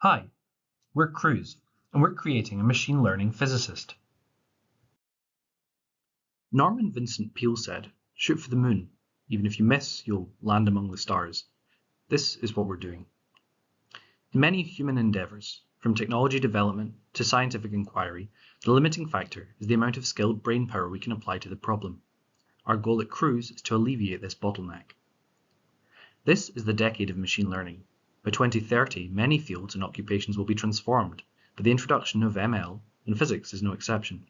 Hi, we're Qruise, and we're creating a machine learning physicist. Norman Vincent Peale said, "Shoot for the moon. Even if you miss, you'll land among the stars." This is what we're doing. In many human endeavors, from technology development to scientific inquiry, the limiting factor is the amount of skilled brain power we can apply to the problem. Our goal at Qruise is to alleviate this bottleneck. This is the decade of machine learning. By 2030, many fields and occupations will be transformed, but the introduction of ML and physics is no exception.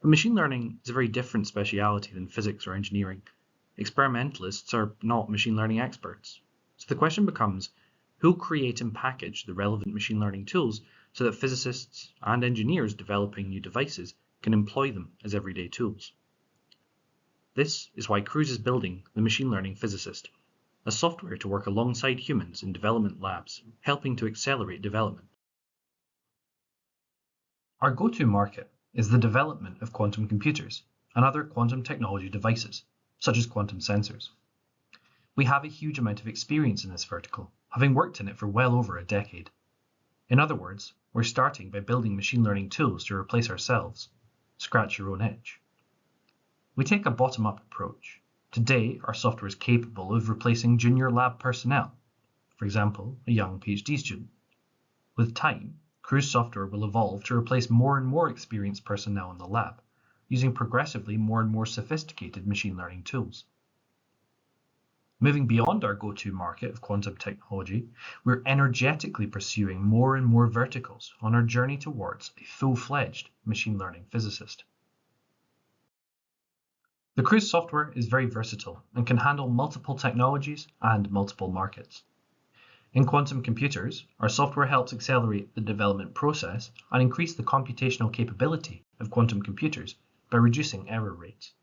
But machine learning is a very different speciality than physics or engineering. Experimentalists are not machine learning experts. So the question becomes, who will create and package the relevant machine learning tools so that physicists and engineers developing new devices can employ them as everyday tools? This is why Qruise is building the Machine Learning Physicist, a software to work alongside humans in development labs, helping to accelerate development. Our go-to market is the development of quantum computers and other quantum technology devices, such as quantum sensors. We have a huge amount of experience in this vertical, having worked in it for well over a decade. In other words, we're starting by building machine learning tools to replace ourselves. Scratch your own itch. We take a bottom-up approach. Today, our software is capable of replacing junior lab personnel, for example, a young PhD student. With time, Qruise software will evolve to replace more and more experienced personnel in the lab, using progressively more and more sophisticated machine learning tools. Moving beyond our go-to market of quantum technology, we're energetically pursuing more and more verticals on our journey towards a full-fledged machine learning physicist. The Qruise software is very versatile and can handle multiple technologies and multiple markets. In quantum computers, our software helps accelerate the development process and increase the computational capability of quantum computers by reducing error rates.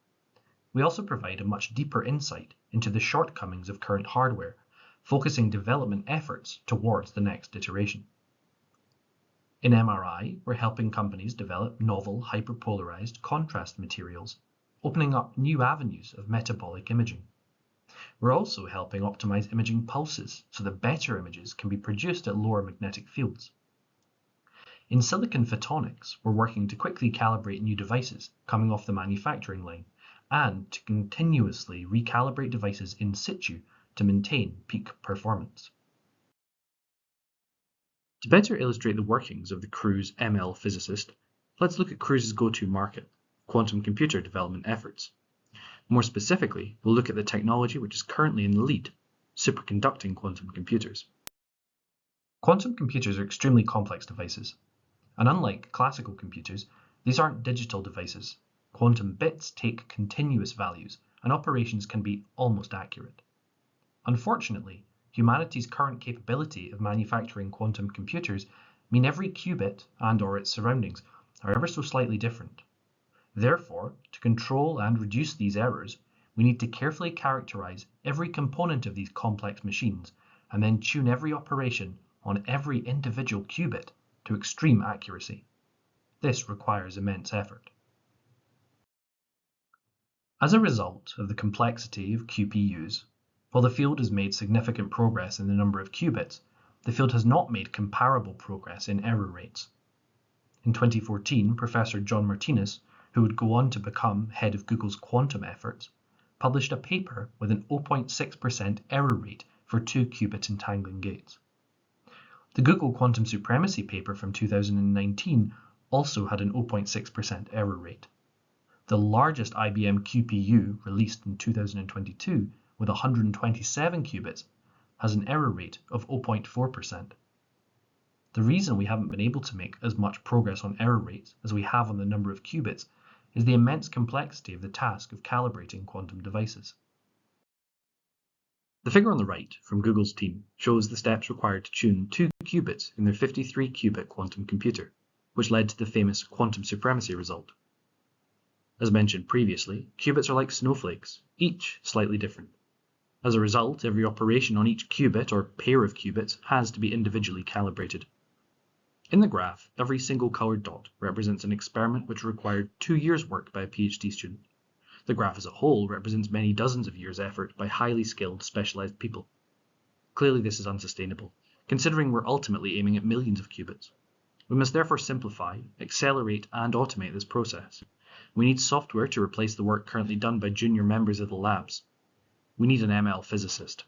We also provide a much deeper insight into the shortcomings of current hardware, focusing development efforts towards the next iteration. In MRI, we're helping companies develop novel hyperpolarized contrast materials, opening up new avenues of metabolic imaging. We're also helping optimize imaging pulses so that better images can be produced at lower magnetic fields. In silicon photonics, we're working to quickly calibrate new devices coming off the manufacturing line and to continuously recalibrate devices in situ to maintain peak performance. To better illustrate the workings of the Qruise ML Physicist, let's look at Qruise's go-to market, quantum computer development efforts. More specifically, we'll look at the technology which is currently in the lead, superconducting quantum computers. Quantum computers are extremely complex devices, and unlike classical computers, these aren't digital devices. Quantum bits take continuous values, and operations can be almost accurate. Unfortunately, humanity's current capability of manufacturing quantum computers mean every qubit and/or its surroundings are ever so slightly different. Therefore, to control and reduce these errors, we need to carefully characterize every component of these complex machines and then tune every operation on every individual qubit to extreme accuracy. This requires immense effort. As a result of the complexity of QPUs, while the field has made significant progress in the number of qubits, the field has not made comparable progress in error rates. In 2014, Professor John Martinez, who would go on to become head of Google's quantum efforts, published a paper with an 0.6% error rate for 2-qubit entangling gates. The Google quantum supremacy paper from 2019 also had an 0.6% error rate. The largest IBM QPU released in 2022 with 127 qubits has an error rate of 0.4%. The reason we haven't been able to make as much progress on error rates as we have on the number of qubits is the immense complexity of the task of calibrating quantum devices. The figure on the right from Google's team shows the steps required to tune 2 qubits in their 53-qubit quantum computer, which led to the famous quantum supremacy result. As mentioned previously, qubits are like snowflakes, each slightly different. As a result, every operation on each qubit or pair of qubits has to be individually calibrated. In the graph, every single coloured dot represents an experiment which required 2 years' work by a PhD student. The graph as a whole represents many dozens of years' effort by highly skilled, specialised people. Clearly this is unsustainable, considering we're ultimately aiming at millions of qubits. We must therefore simplify, accelerate, and automate this process. We need software to replace the work currently done by junior members of the labs. We need an ML physicist.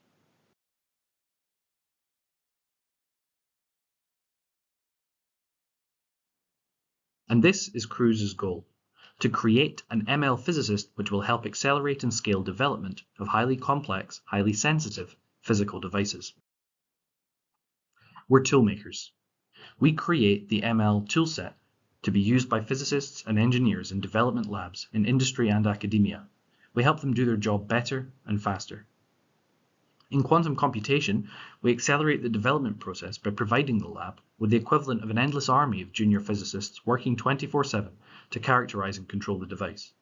And this is Qruise's goal: to create an ML physicist which will help accelerate and scale development of highly complex, highly sensitive physical devices. We're toolmakers. We create the ML toolset to be used by physicists and engineers in development labs in industry and academia. We help them do their job better and faster. In quantum computation, we accelerate the development process by providing the lab with the equivalent of an endless army of junior physicists working 24/7 to characterize and control the device.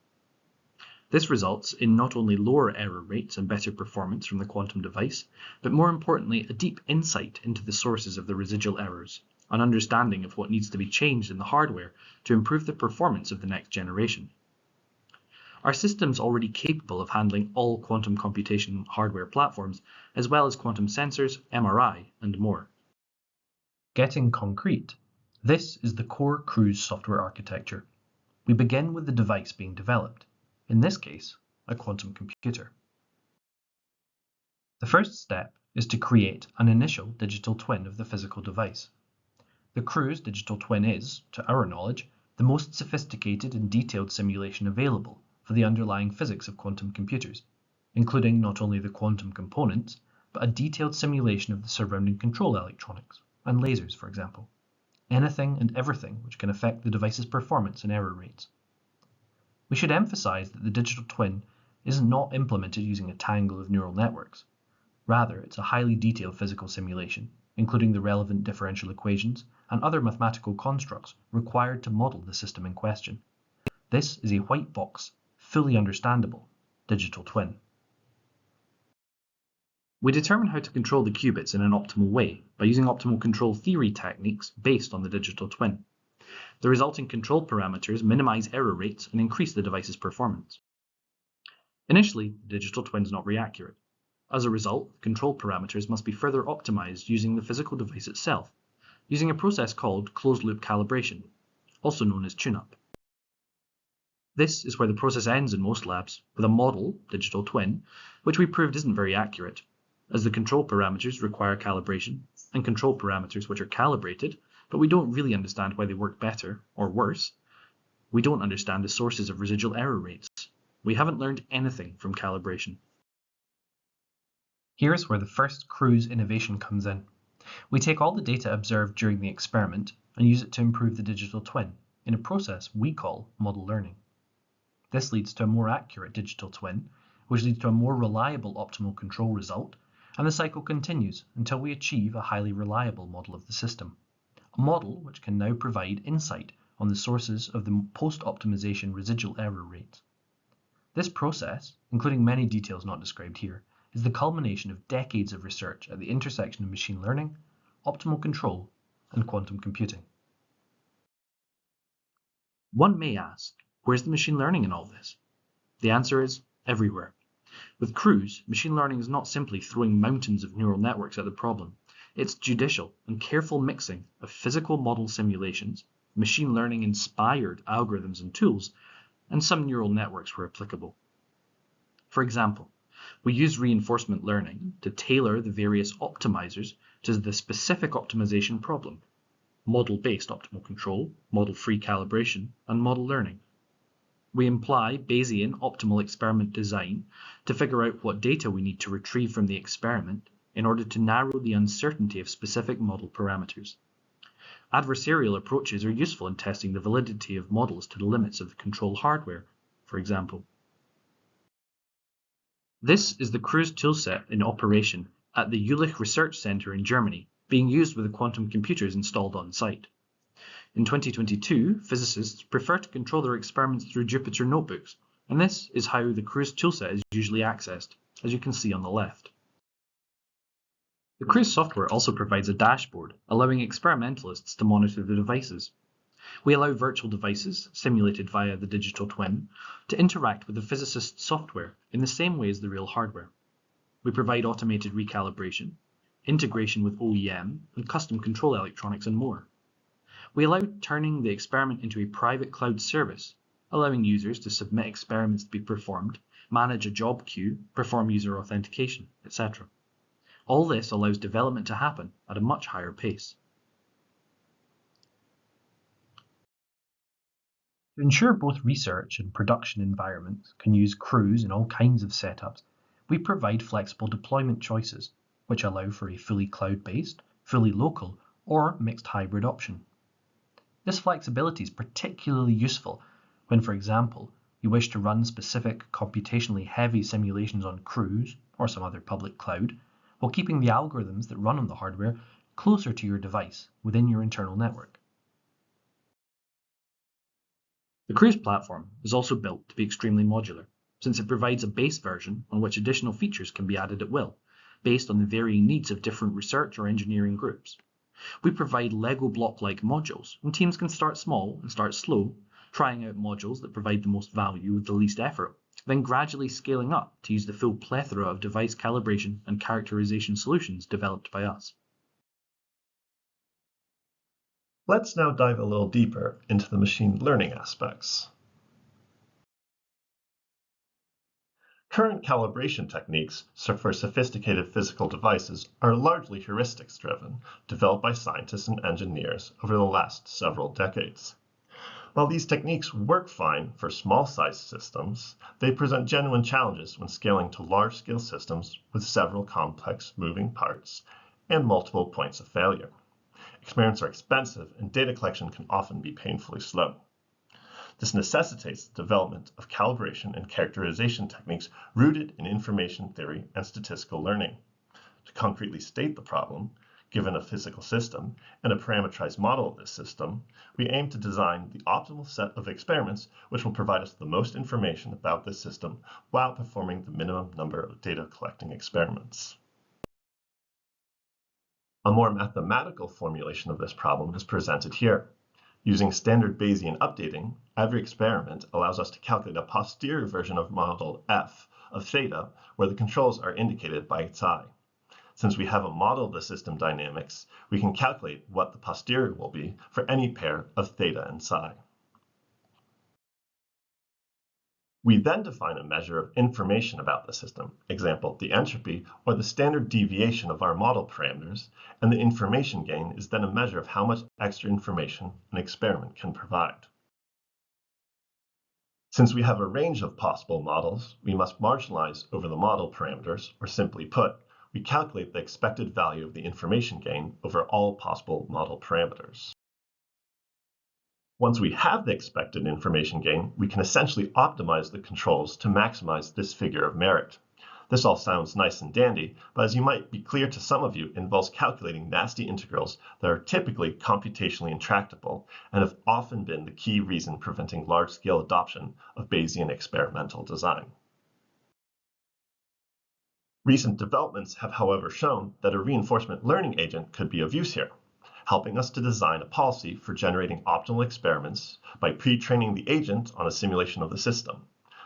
This results in not only lower error rates and better performance from the quantum device, but more importantly, a deep insight into the sources of the residual errors, an understanding of what needs to be changed in the hardware to improve the performance of the next generation. Our system's already capable of handling all quantum computation hardware platforms, as well as quantum sensors, MRI, and more. Getting concrete, this is the core Qruise software architecture. We begin with the device being developed, in this case, a quantum computer. The first step is to create an initial digital twin of the physical device. The Qruise digital twin is, to our knowledge, the most sophisticated and detailed simulation available for the underlying physics of quantum computers, including not only the quantum components, but a detailed simulation of the surrounding control electronics, and lasers, for example. Anything and everything which can affect the device's performance and error rates. We should emphasize that the digital twin is not implemented using a tangle of neural networks. Rather, it's a highly detailed physical simulation, including the relevant differential equations and other mathematical constructs required to model the system in question. This is a white box, fully understandable digital twin. We determine how to control the qubits in an optimal way by using optimal control theory techniques based on the digital twin. The resulting control parameters minimize error rates and increase the device's performance. Initially, the digital twin is not very accurate. As a result, control parameters must be further optimized using the physical device itself, using a process called closed-loop calibration, also known as tune-up. This is where the process ends in most labs, with a model, digital twin, which we proved isn't very accurate, as the control parameters require calibration, and control parameters which are calibrated, but we don't really understand why they work better, or worse. We don't understand the sources of residual error rates. We haven't learned anything from calibration. Here's where the first Qruise innovation comes in. We take all the data observed during the experiment and use it to improve the digital twin in a process we call model learning. This leads to a more accurate digital twin, which leads to a more reliable optimal control result, and the cycle continues until we achieve a highly reliable model of the system. A model which can now provide insight on the sources of the post-optimization residual error rates. This process, including many details not described here, is the culmination of decades of research at the intersection of machine learning, optimal control, and quantum computing. One may ask, where's the machine learning in all this? The answer is everywhere. With Qruise, machine learning is not simply throwing mountains of neural networks at the problem. It's judicial and careful mixing of physical model simulations, machine learning-inspired algorithms and tools, and some neural networks where applicable. For example, we use reinforcement learning to tailor the various optimizers to the specific optimization problem: model-based optimal control, model-free calibration, and model learning. We employ Bayesian optimal experiment design to figure out what data we need to retrieve from the experiment in order to narrow the uncertainty of specific model parameters. Adversarial approaches are useful in testing the validity of models to the limits of the control hardware, for example. This is the Qruise toolset in operation at the Jülich Research Center in Germany, being used with the quantum computers installed on site. In 2022, physicists prefer to control their experiments through Jupyter notebooks, and this is how the Qruise toolset is usually accessed, as you can see on the left. The Qruise software also provides a dashboard, allowing experimentalists to monitor the devices. We allow virtual devices, simulated via the digital twin, to interact with the physicist's software in the same way as the real hardware. We provide automated recalibration, integration with OEM and custom control electronics, and more. We allowed turning the experiment into a private cloud service, allowing users to submit experiments to be performed, manage a job queue, perform user authentication, etc. All this allows development to happen at a much higher pace. To ensure both research and production environments can use Qruise in all kinds of setups, we provide flexible deployment choices, which allow for a fully cloud-based, fully local, or mixed hybrid option. This flexibility is particularly useful when, for example, you wish to run specific computationally heavy simulations on Qruise or some other public cloud, while keeping the algorithms that run on the hardware closer to your device within your internal network. The Qruise platform is also built to be extremely modular, since it provides a base version on which additional features can be added at will, based on the varying needs of different research or engineering groups. We provide Lego block-like modules, and teams can start small and start slow, trying out modules that provide the most value with the least effort, then gradually scaling up to use the full plethora of device calibration and characterization solutions developed by us. Let's now dive a little deeper into the machine learning aspects. Current calibration techniques for sophisticated physical devices are largely heuristics-driven, developed by scientists and engineers over the last several decades. While these techniques work fine for small-sized systems, they present genuine challenges when scaling to large-scale systems with several complex moving parts and multiple points of failure. Experiments are expensive, and data collection can often be painfully slow. This necessitates the development of calibration and characterization techniques rooted in information theory and statistical learning. To concretely state the problem, given a physical system and a parameterized model of this system, we aim to design the optimal set of experiments which will provide us the most information about this system while performing the minimum number of data collecting experiments. A more mathematical formulation of this problem is presented here. Using standard Bayesian updating, every experiment allows us to calculate a posterior version of model f of theta, where the controls are indicated by psi. Since we have a model of the system dynamics, we can calculate what the posterior will be for any pair of theta and psi. We then define a measure of information about the system, example, the entropy or the standard deviation of our model parameters, and the information gain is then a measure of how much extra information an experiment can provide. Since we have a range of possible models, we must marginalize over the model parameters, or simply put, we calculate the expected value of the information gain over all possible model parameters. Once we have the expected information gain, we can essentially optimize the controls to maximize this figure of merit. This all sounds nice and dandy, but as you might be clear to some of you, involves calculating nasty integrals that are typically computationally intractable and have often been the key reason preventing large-scale adoption of Bayesian experimental design. Recent developments have, however, shown that a reinforcement learning agent could be of use here, helping us to design a policy for generating optimal experiments by pre-training the agent on a simulation of the system.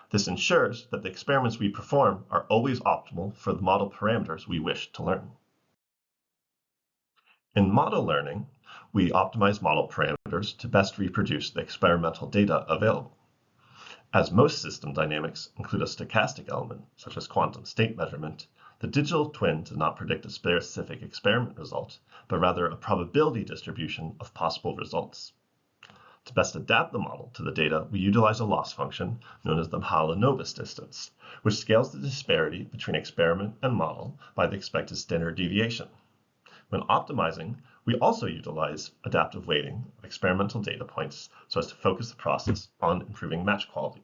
This ensures that the experiments we perform are always optimal for the model parameters we wish to learn. In model learning, we optimize model parameters to best reproduce the experimental data available. As most system dynamics include a stochastic element, such as quantum state measurement, the digital twin does not predict a specific experiment result, but rather a probability distribution of possible results. To best adapt the model to the data, we utilize a loss function known as the Mahalanobis distance, which scales the disparity between experiment and model by the expected standard deviation. When optimizing, we also utilize adaptive weighting of experimental data points so as to focus the process on improving match quality.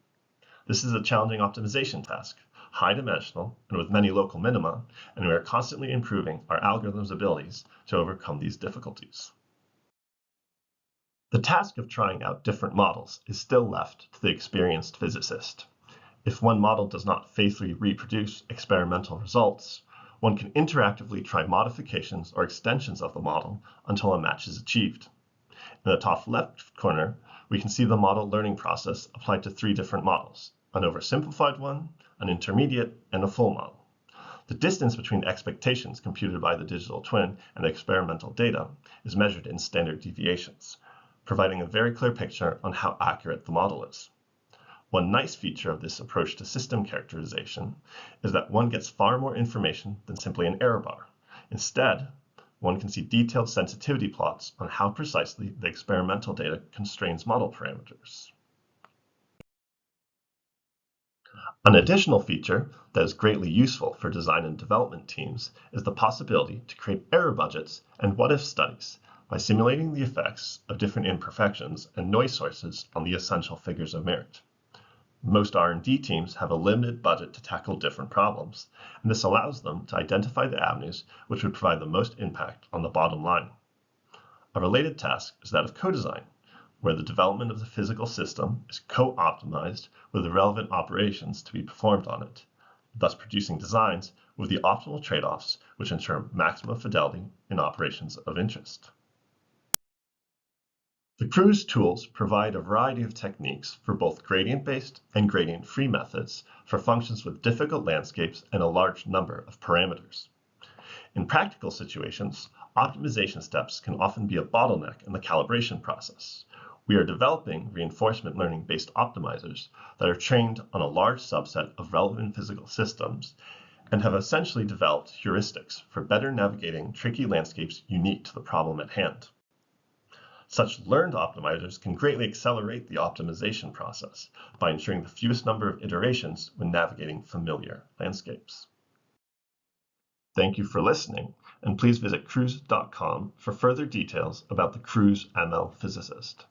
This is a challenging optimization task, high-dimensional and with many local minima, and we are constantly improving our algorithm's abilities to overcome these difficulties. The task of trying out different models is still left to the experienced physicist. If one model does not faithfully reproduce experimental results, one can interactively try modifications or extensions of the model until a match is achieved. In the top left corner, we can see the model learning process applied to 3 different models, an oversimplified one, an intermediate, and a full model. The distance between expectations computed by the digital twin and the experimental data is measured in standard deviations, providing a very clear picture on how accurate the model is. One nice feature of this approach to system characterization is that one gets far more information than simply an error bar. Instead, one can see detailed sensitivity plots on how precisely the experimental data constrains model parameters. An additional feature that is greatly useful for design and development teams is the possibility to create error budgets and what-if studies by simulating the effects of different imperfections and noise sources on the essential figures of merit. Most R&D teams have a limited budget to tackle different problems, and this allows them to identify the avenues which would provide the most impact on the bottom line. A related task is that of co-design, where the development of the physical system is co-optimized with the relevant operations to be performed on it, thus producing designs with the optimal trade-offs which ensure maximum fidelity in operations of interest. The Qruise tools provide a variety of techniques for both gradient-based and gradient-free methods for functions with difficult landscapes and a large number of parameters. In practical situations, optimization steps can often be a bottleneck in the calibration process. We are developing reinforcement learning-based optimizers that are trained on a large subset of relevant physical systems and have essentially developed heuristics for better navigating tricky landscapes unique to the problem at hand. Such learned optimizers can greatly accelerate the optimization process by ensuring the fewest number of iterations when navigating familiar landscapes. Thank you for listening, and please visit Qruise.com for further details about the Qruise ML Physicist.